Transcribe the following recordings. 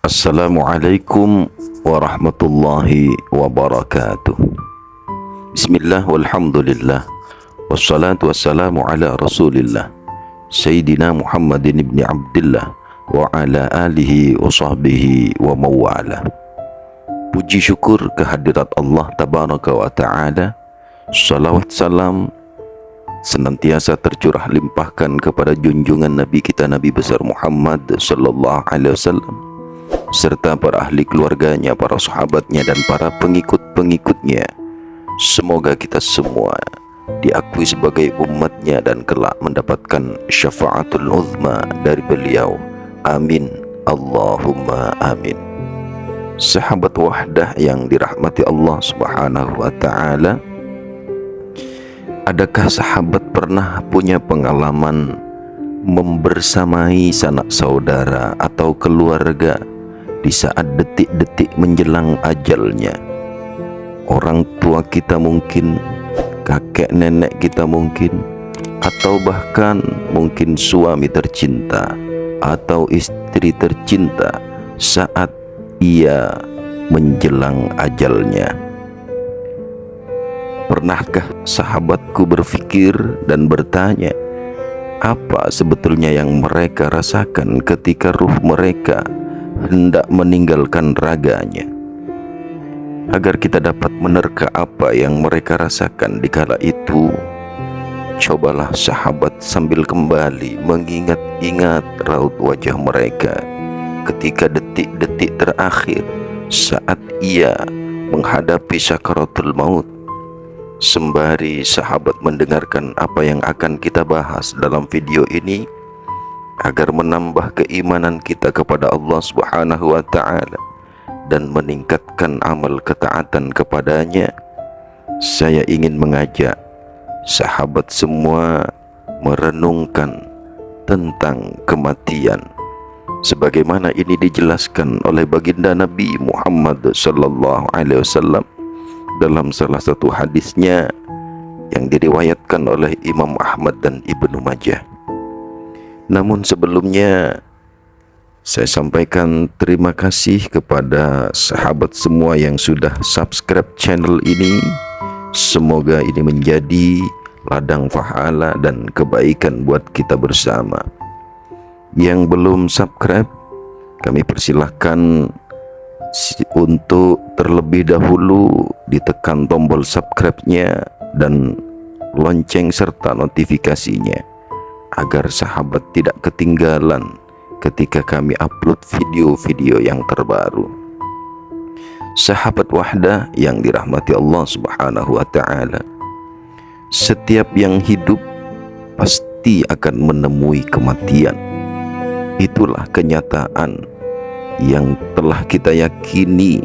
Assalamualaikum warahmatullahi wabarakatuh. Bismillah walhamdulillah wassalatu wassalamu ala rasulillah Sayyidina Muhammadin ibn Abdillah wa ala alihi wa sahbihi wa mawala. Puji syukur kehadirat Allah tabaraka wa ta'ala. Salawat salam senantiasa tercurah limpahkan kepada junjungan Nabi kita, Nabi besar Muhammad sallallahu alaihi wasallam, serta para ahli keluarganya, para sahabatnya, dan para pengikut-pengikutnya. Semoga kita semua diakui sebagai umatnya dan kelak mendapatkan syafaatul uzma dari beliau. Amin, Allahumma amin. Sahabat wahdah yang dirahmati Allah subhanahu wa ta'ala, adakah sahabat pernah punya pengalaman membersamai sanak saudara atau keluarga di saat detik-detik menjelang ajalnya? Orang tua kita mungkin, kakek nenek kita mungkin, atau bahkan mungkin suami tercinta atau istri tercinta saat ia menjelang ajalnya. Pernahkah sahabatku berpikir dan bertanya, apa sebetulnya yang mereka rasakan ketika ruh mereka hendak meninggalkan raganya? Agar kita dapat menerka apa yang mereka rasakan di kala itu, cobalah sahabat sambil kembali mengingat-ingat raut wajah mereka ketika detik-detik terakhir saat ia menghadapi sakaratul maut. Sembari sahabat mendengarkan apa yang akan kita bahas dalam video ini, agar menambah keimanan kita kepada Allah subhanahu wa ta'ala dan meningkatkan amal ketaatan kepadanya, saya ingin mengajak sahabat semua merenungkan tentang kematian, sebagaimana ini dijelaskan oleh baginda Nabi Muhammad sallallahu alaihi wasallam dalam salah satu hadisnya yang diriwayatkan oleh Imam Ahmad dan Ibnu Majah. Namun sebelumnya saya sampaikan terima kasih kepada sahabat semua yang sudah subscribe channel ini. Semoga ini menjadi ladang pahala dan kebaikan buat kita bersama. Yang belum subscribe, kami persilahkan untuk terlebih dahulu ditekan tombol subscribe-nya dan lonceng serta notifikasinya, agar sahabat tidak ketinggalan ketika kami upload video-video yang terbaru. Sahabat wahdah yang dirahmati Allah subhanahu wa ta'ala, setiap yang hidup pasti akan menemui kematian. Itulah kenyataan yang telah kita yakini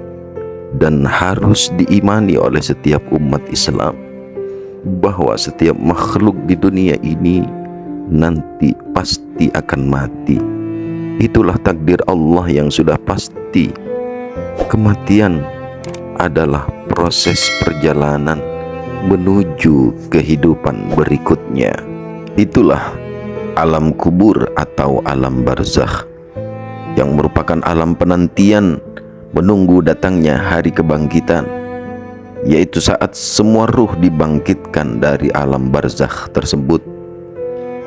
dan harus diimani oleh setiap umat Islam, bahwa setiap makhluk di dunia ini nanti pasti akan mati. Itulah takdir Allah yang sudah pasti. Kematian adalah proses perjalanan menuju kehidupan berikutnya. Itulah alam kubur atau alam barzakh, yang merupakan alam penantian menunggu datangnya hari kebangkitan, yaitu saat semua ruh dibangkitkan dari alam barzakh tersebut.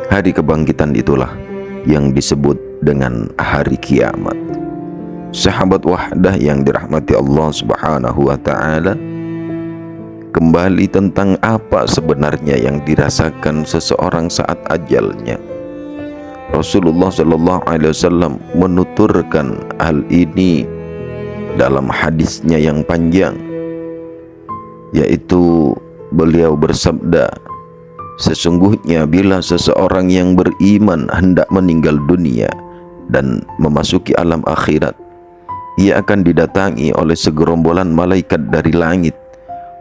Hari kebangkitan itulah yang disebut dengan hari kiamat. Sahabat wahdah yang dirahmati Allah subhanahu wa ta'ala, kembali tentang apa sebenarnya yang dirasakan seseorang saat ajalnya. Rasulullah sallallahu alaihi wasallam menuturkan hal ini dalam hadisnya yang panjang, yaitu beliau bersabda, sesungguhnya bila seseorang yang beriman hendak meninggal dunia dan memasuki alam akhirat, ia akan didatangi oleh segerombolan malaikat dari langit.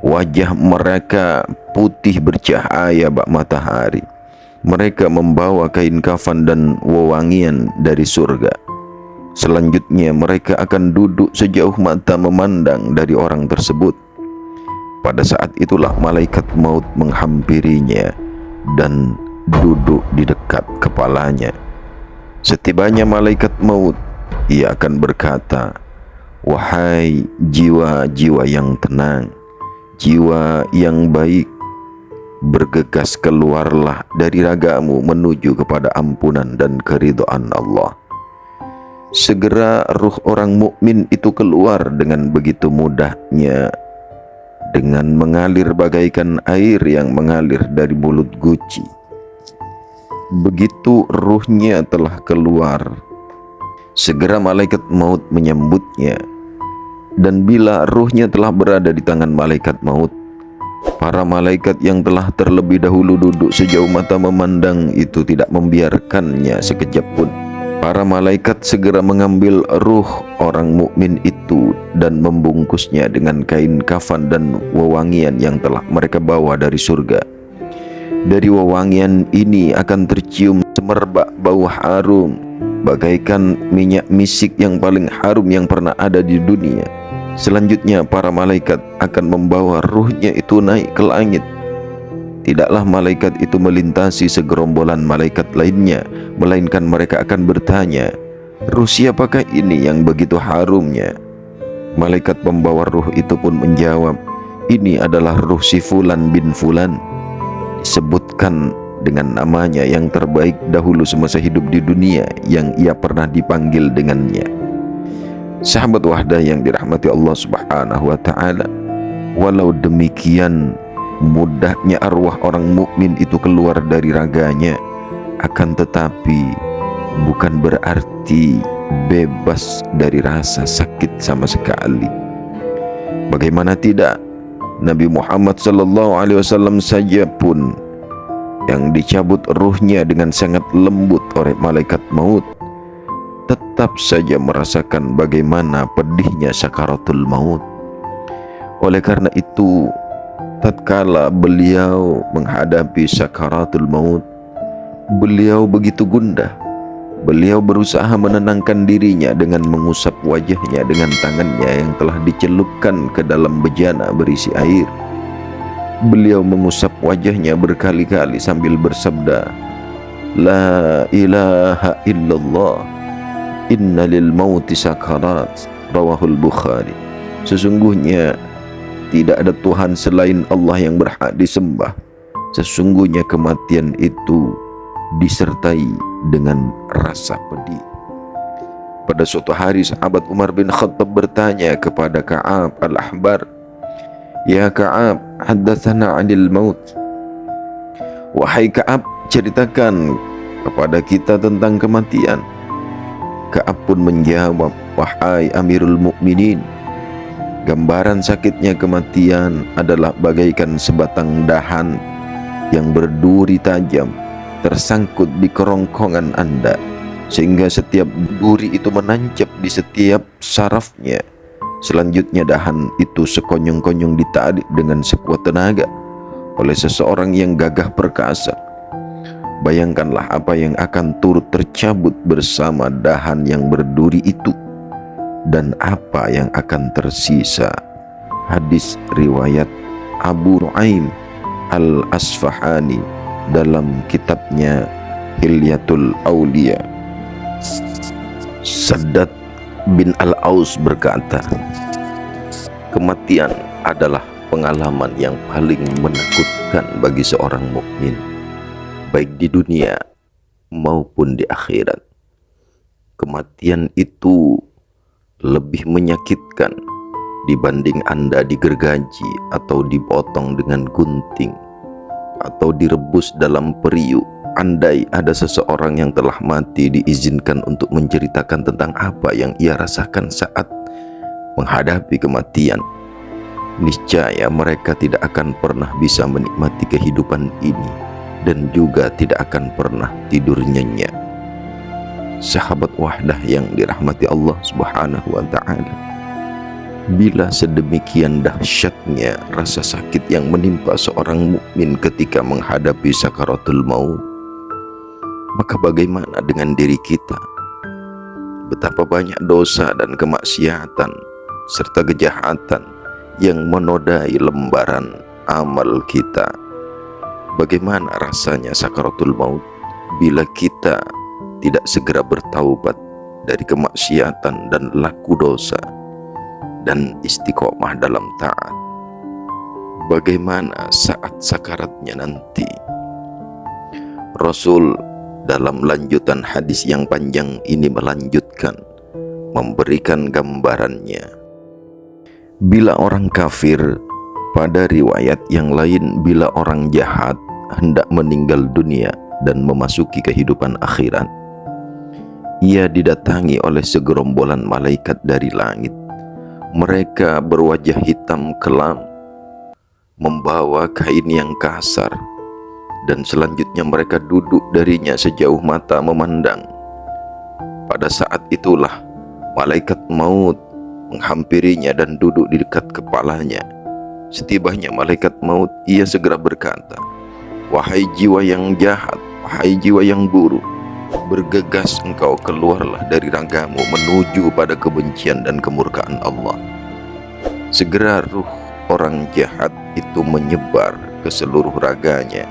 Wajah mereka putih bercahaya bak matahari. Mereka membawa kain kafan dan wewangian dari surga. Selanjutnya mereka akan duduk sejauh mata memandang dari orang tersebut. Pada saat itulah malaikat maut menghampirinya dan duduk di dekat kepalanya. Setibanya malaikat maut, ia akan berkata, "Wahai jiwa-jiwa yang tenang, jiwa yang baik, bergegas keluarlah dari ragamu menuju kepada ampunan dan keridhaan Allah." Segera ruh orang mukmin itu keluar dengan begitu mudahnya, dengan mengalir bagaikan air yang mengalir dari mulut guci. Begitu ruhnya telah keluar, segera malaikat maut menyambutnya. Dan bila ruhnya telah berada di tangan malaikat maut, para malaikat yang telah terlebih dahulu duduk sejauh mata memandang itu tidak membiarkannya sekejap pun. Para malaikat segera mengambil ruh orang mukmin itu dan membungkusnya dengan kain kafan dan wewangian yang telah mereka bawa dari surga. Dari wewangian ini akan tercium semerbak bau harum, bagaikan minyak misik yang paling harum yang pernah ada di dunia. Selanjutnya para malaikat akan membawa ruhnya itu naik ke langit. Tidaklah malaikat itu melintasi segerombolan malaikat lainnya, melainkan mereka akan bertanya, "Ruh siapakah ini yang begitu harumnya?" Malaikat pembawa ruh itu pun menjawab, "Ini adalah ruh si Fulan bin Fulan." Disebutkan dengan namanya yang terbaik dahulu semasa hidup di dunia yang ia pernah dipanggil dengannya. Sahabat Wahdah yang dirahmati Allah Subhanahu wa taala, walau demikian mudahnya arwah orang mukmin itu keluar dari raganya, akan tetapi bukan berarti bebas dari rasa sakit sama sekali. Bagaimana tidak, Nabi Muhammad SAW saja pun yang dicabut ruhnya dengan sangat lembut oleh malaikat maut, tetap saja merasakan bagaimana pedihnya sakaratul maut. Oleh karena itu, tatkala beliau menghadapi sakaratul maut, beliau begitu gundah. Beliau berusaha menenangkan dirinya dengan mengusap wajahnya dengan tangannya yang telah dicelupkan ke dalam bejana berisi air. Beliau mengusap wajahnya berkali-kali sambil bersabda, "La ilaha illallah, inna lil mauti sakarat." Rawahul Bukhari. Sesungguhnya tidak ada Tuhan selain Allah yang berhak disembah. Sesungguhnya kematian itu disertai dengan rasa pedih. Pada suatu hari sahabat Umar bin Khattab bertanya kepada Ka'ab al-Ahbar, "Ya Ka'ab, haddatsana 'anil maut." Wahai Ka'ab, ceritakan kepada kita tentang kematian. Ka'ab pun menjawab, "Wahai Amirul Mukminin, gambaran sakitnya kematian adalah bagaikan sebatang dahan yang berduri tajam tersangkut di kerongkongan Anda, sehingga setiap duri itu menancap di setiap sarafnya. Selanjutnya dahan itu sekonyong-konyong ditarik dengan sekuat tenaga oleh seseorang yang gagah perkasa. Bayangkanlah apa yang akan turut tercabut bersama dahan yang berduri itu, dan apa yang akan tersisa." Hadis riwayat Abu Nuaim Al-Asfahani dalam kitabnya Hilyatul Aulia. Saddad bin Al-Aus berkata, "Kematian adalah pengalaman yang paling menakutkan bagi seorang mukmin, baik di dunia maupun di akhirat. Kematian itu lebih menyakitkan dibanding Anda digergaji atau dipotong dengan gunting atau direbus dalam periuk. Andai ada seseorang yang telah mati diizinkan untuk menceritakan tentang apa yang ia rasakan saat menghadapi kematian, niscaya mereka tidak akan pernah bisa menikmati kehidupan ini dan juga tidak akan pernah tidur nyenyak." Sahabat Wahdah yang dirahmati Allah Subhanahu wa taala, bila sedemikian dahsyatnya rasa sakit yang menimpa seorang mukmin ketika menghadapi sakaratul maut, maka bagaimana dengan diri kita? Betapa banyak dosa dan kemaksiatan serta kejahatan yang menodai lembaran amal kita. Bagaimana rasanya sakaratul maut bila kita tidak segera bertaubat dari kemaksiatan dan laku dosa, dan istiqomah dalam taat. Bagaimana saat sakaratnya nanti? Rasul dalam lanjutan hadis yang panjang ini melanjutkan, memberikan gambarannya. Bila orang kafir, pada riwayat yang lain bila orang jahat hendak meninggal dunia dan memasuki kehidupan akhirat, ia didatangi oleh segerombolan malaikat dari langit. Mereka berwajah hitam kelam, membawa kain yang kasar, dan selanjutnya mereka duduk darinya sejauh mata memandang. Pada saat itulah malaikat maut menghampirinya dan duduk di dekat kepalanya. Setibanya malaikat maut, ia segera berkata, "Wahai jiwa yang jahat, wahai jiwa yang buruk, bergegas engkau keluarlah dari ragamu menuju pada kebencian dan kemurkaan Allah." Segera ruh orang jahat itu menyebar ke seluruh raganya.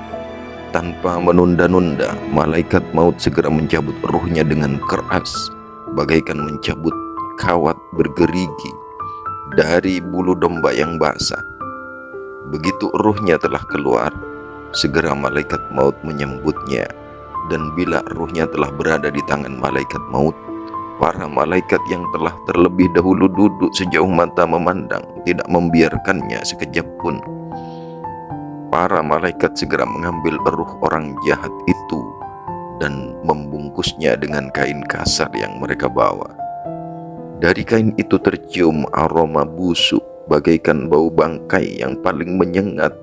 Tanpa menunda-nunda, malaikat maut segera mencabut ruhnya dengan keras, bagaikan mencabut kawat bergerigi dari bulu domba yang basah. Begitu ruhnya telah keluar, segera malaikat maut menyambutnya. Dan bila ruhnya telah berada di tangan malaikat maut, para malaikat yang telah terlebih dahulu duduk sejauh mata memandang tidak membiarkannya sekejap pun. Para malaikat segera mengambil ruh orang jahat itu dan membungkusnya dengan kain kasar yang mereka bawa. Dari kain itu tercium aroma busuk bagaikan bau bangkai yang paling menyengat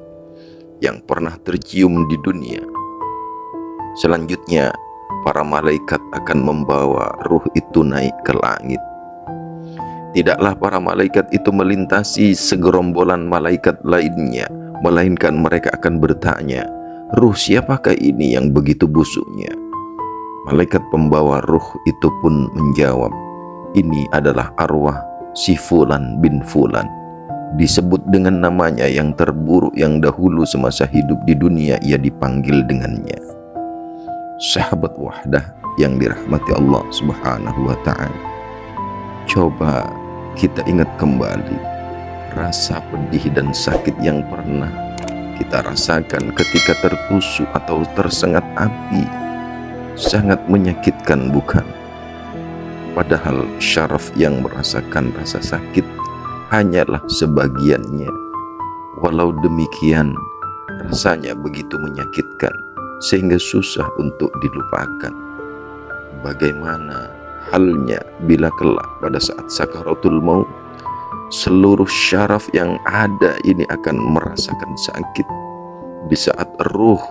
yang pernah tercium di dunia. Selanjutnya, para malaikat akan membawa ruh itu naik ke langit. Tidaklah para malaikat itu melintasi segerombolan malaikat lainnya, melainkan mereka akan bertanya, "Ruh siapakah ini yang begitu busuknya?" Malaikat pembawa ruh itu pun menjawab, "Ini adalah arwah si Fulan bin Fulan. Disebut dengan namanya yang terburuk yang dahulu semasa hidup di dunia ia dipanggil dengannya." Sahabat wahdah yang dirahmati Allah Subhanahu wa ta'ala, coba kita ingat kembali rasa pedih dan sakit yang pernah kita rasakan ketika tertusuk atau tersengat api. Sangat menyakitkan, bukan? Padahal syaraf yang merasakan rasa sakit hanyalah sebagiannya. Walau demikian, rasanya begitu menyakitkan sehingga susah untuk dilupakan. Bagaimana halnya bila kelak pada saat sakaratul maut, seluruh syaraf yang ada ini akan merasakan sakit di saat ruh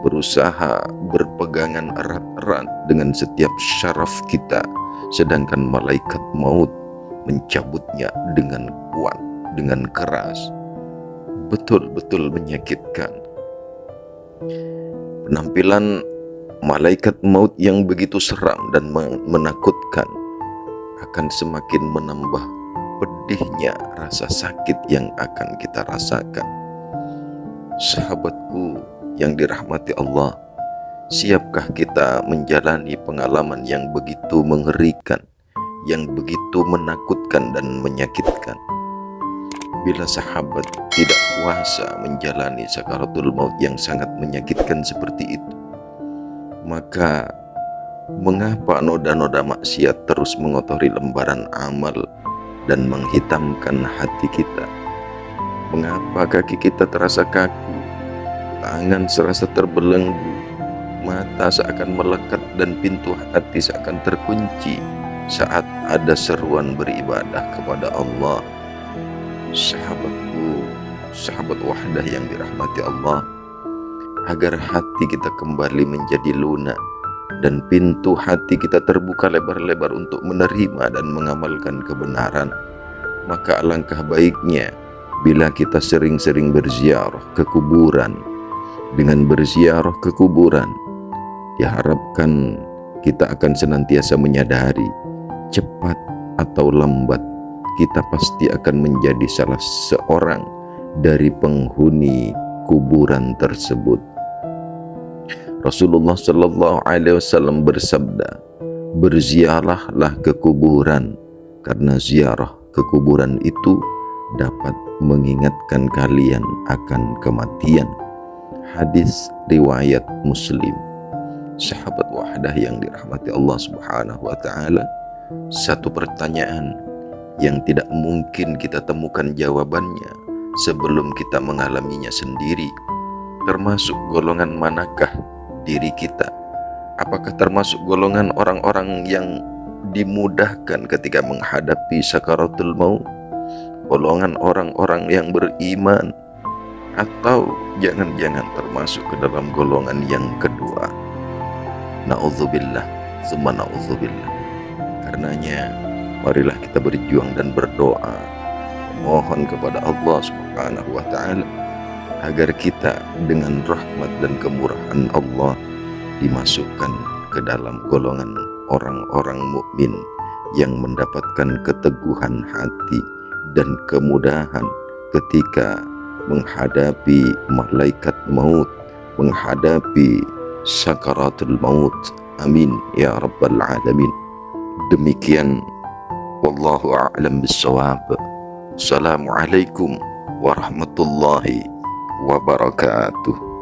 berusaha berpegangan erat-erat dengan setiap syaraf kita, sedangkan malaikat maut mencabutnya dengan kuat, dengan keras. Betul-betul menyakitkan. Penampilan malaikat maut yang begitu seram dan menakutkan akan semakin menambah pedihnya rasa sakit yang akan kita rasakan. Sahabatku yang dirahmati Allah, siapkah kita menjalani pengalaman yang begitu mengerikan, yang begitu menakutkan dan menyakitkan? Bila sahabat tidak kuasa menjalani sakaratul maut yang sangat menyakitkan seperti itu, maka mengapa noda-noda maksiat terus mengotori lembaran amal dan menghitamkan hati kita? Mengapa kaki kita terasa kaku, tangan serasa terbelenggu, mata seakan melekat dan pintu hati seakan terkunci saat ada seruan beribadah kepada Allah? Sahabatku, sahabat wahdah yang dirahmati Allah, agar hati kita kembali menjadi lunak dan pintu hati kita terbuka lebar-lebar untuk menerima dan mengamalkan kebenaran, maka alangkah baiknya bila kita sering-sering berziarah ke kuburan. Dengan berziarah ke kuburan, diharapkan kita akan senantiasa menyadari, cepat atau lambat kita pasti akan menjadi salah seorang dari penghuni kuburan tersebut. Rasulullah Shallallahu Alaihi Wasallam bersabda, berziarahlah ke kuburan, karena ziarah ke kuburan itu dapat mengingatkan kalian akan kematian. Hadis riwayat Muslim. Sahabat Wahdah yang dirahmati Allah Subhanahu wa taala, satu pertanyaan yang tidak mungkin kita temukan jawabannya sebelum kita mengalaminya sendiri. Termasuk golongan manakah diri kita? Apakah termasuk golongan orang-orang yang dimudahkan ketika menghadapi sakaratul maut? Golongan orang-orang yang beriman? Atau jangan-jangan termasuk ke dalam golongan yang kedua? Na'udzubillah, summa na'udzubillah. Karenanya marilah kita berjuang dan berdoa, mohon kepada Allah Subhanahu wa taala agar kita dengan rahmat dan kemurahan Allah dimasukkan ke dalam golongan orang-orang mukmin yang mendapatkan keteguhan hati dan kemudahan ketika menghadapi malaikat maut, menghadapi sakaratul maut. Amin ya rabbal alamin. Demikian, wallahu a'lam bissawab. Assalamualaikum warahmatullahi wabarakatuh.